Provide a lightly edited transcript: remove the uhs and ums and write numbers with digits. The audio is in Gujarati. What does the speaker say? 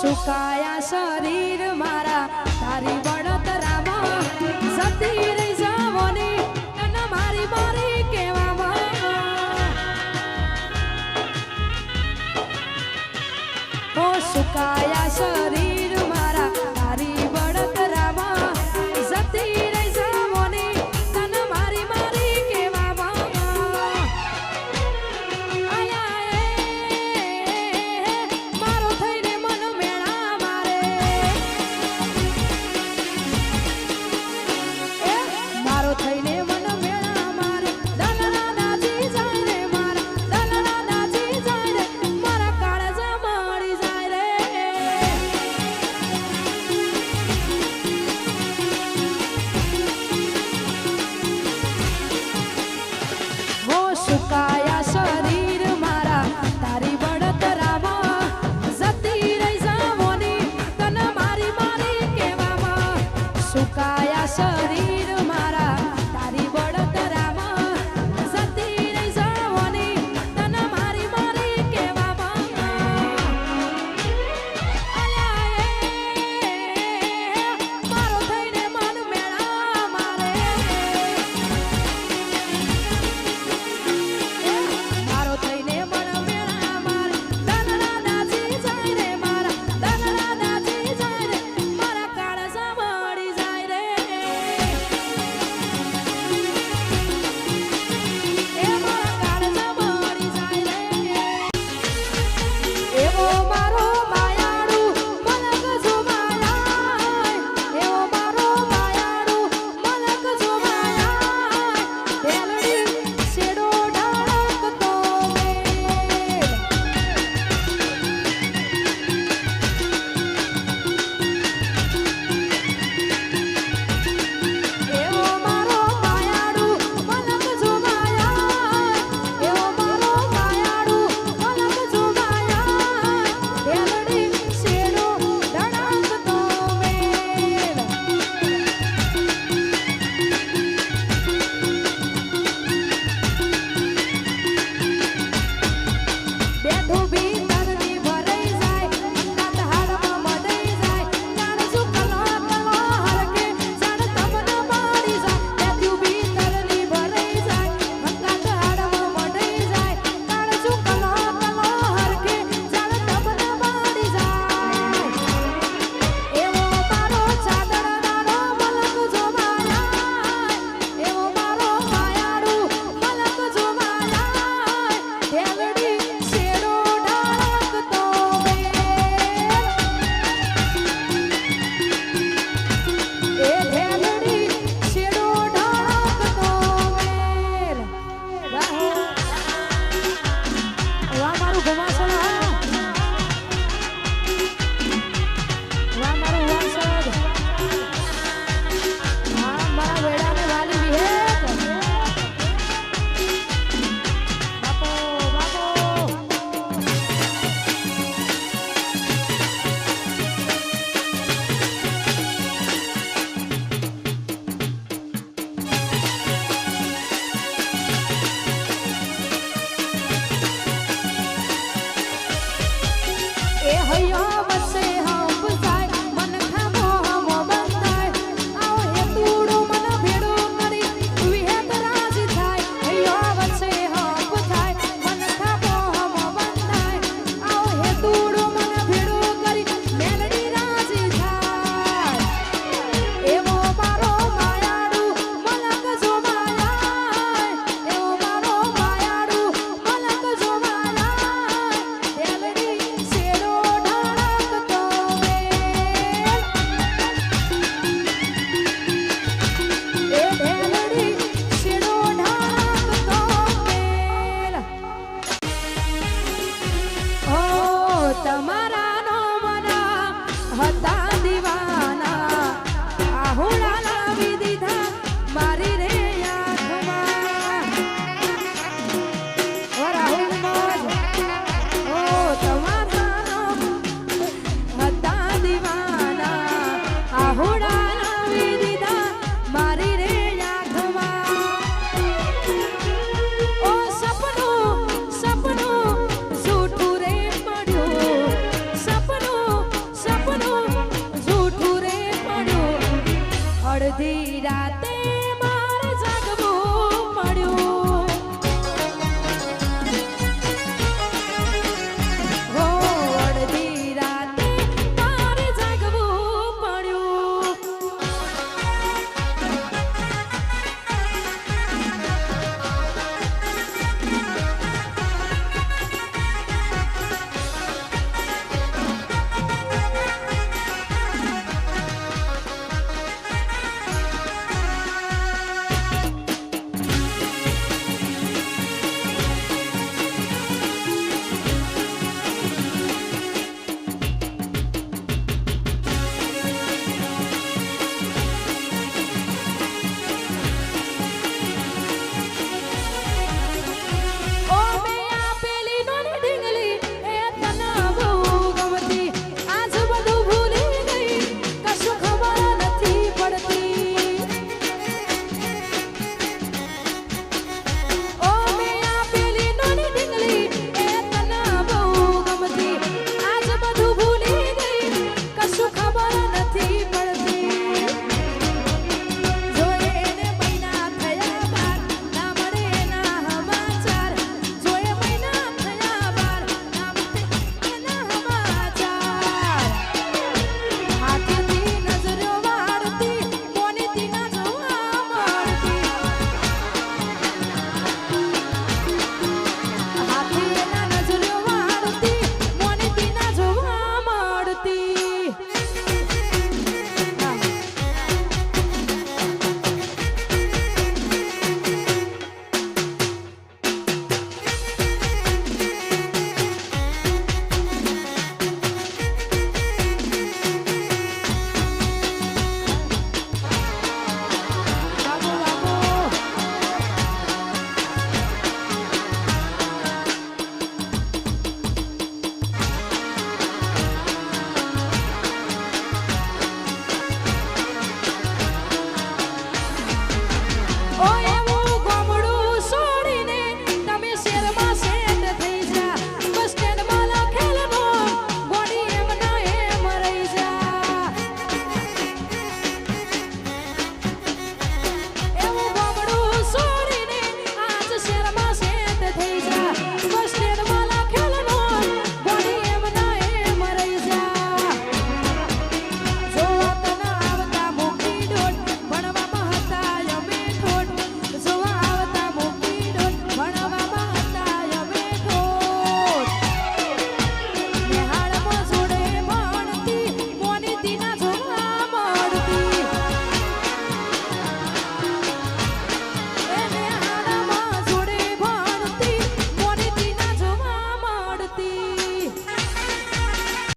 સુકાયા શરીર મારા તારી બળતરામાં જતી રહી જવાની અને મારી મારી કહેવામાં ઓ સુકાયા શરીર મારા તારી બળતરામાં જતી રહી જવાની અને મારી મારી કહેવામાં મારો થઈને મન મેળા મારે મારો થઈને મન મેળા મારે દલના દાજી જાય રે મારા દલના દાજી જાય રે મારા કાળજા મળી જાય રે હો સુકાયા શરીર મારા તારી બળતરામાં જતી રહી જવાની તને મારી મારી કહેવામાં સુકાયા શરીર મારા તારી બળતરામાં જતી રહી જવાની તને મારી મારી કહેવામાં મારો થઈને મન મેળા મારે મારો થઈને મન મેળા મારે દલના દાજી જાય રે મારા દલના દાજી જાય રે મારા કાળજા મળી જાય રે મારા કાળજા મળી જાય રે એવો મારો માયાળુ મલક જોવાયા એવો મારો માયાળુ મલક જોવાયા ઢેલડી શેડો ઢળકતો મેલ એવો મારો માયાળુ મલક જોવાયા એવો મારો માયાળુ મલક જોવાયા ઢેલડી શેડો ઢળકતો મેલ બેઠું ભીતરની ભરાઈ જાય અંગાત હાડમાં મડાઈ જાય જાણ શું કલો કલો હરકે જાણ તમને મારી જાય બેઠું ભીતરની ભરાઈ જાય અંગાત હાડમાં મડાઈ જાય જાણ શું કલો કલો હરકે જાણ તમને મારી જાય એવો મારો ચાદરદારો મલક જોવાયા એવો મારો માયાળુ મલક જોવાયા ઢેલડી શેડો ઢળકતો મેલ એ ઢેલડી શેડો ઢળકતો મેલ વાહ મારું ઘમાસણ વાહ મારું વાસદ હા મારા વેડાને વાલી વિહેત બાપો બાપો એ હૈયા વસે હંપ જાય મન ખામો હમો બંધાય આવો હેતુડો મન ભેડો કરી વિહેત રાજી થાય હૈયા વસે હંપ થાય મન ખામો હમો બંધાય આવો હેતુડો મન ભેડો કરી મેલડી રાજી થાય એવો મારો માયાળુ મલક જોવાયા એવો મારો માયાળુ મલક જોવાયા ઢેલડી શેડો ઢળકતો મેલ એ ઢેલડી શેડો ઢળકતો મેલ ઓ તમારા નો મના હતા દીવાના આહુડા લાવી દીધા મારી રે આંખમાં ઓ રાહુલ મોજ ઓ તમારા નો હતા દીવાના આહુડા લાવી દીધા મારી રે આંખમાં ઓ સપનું સપનું અડધી રાતે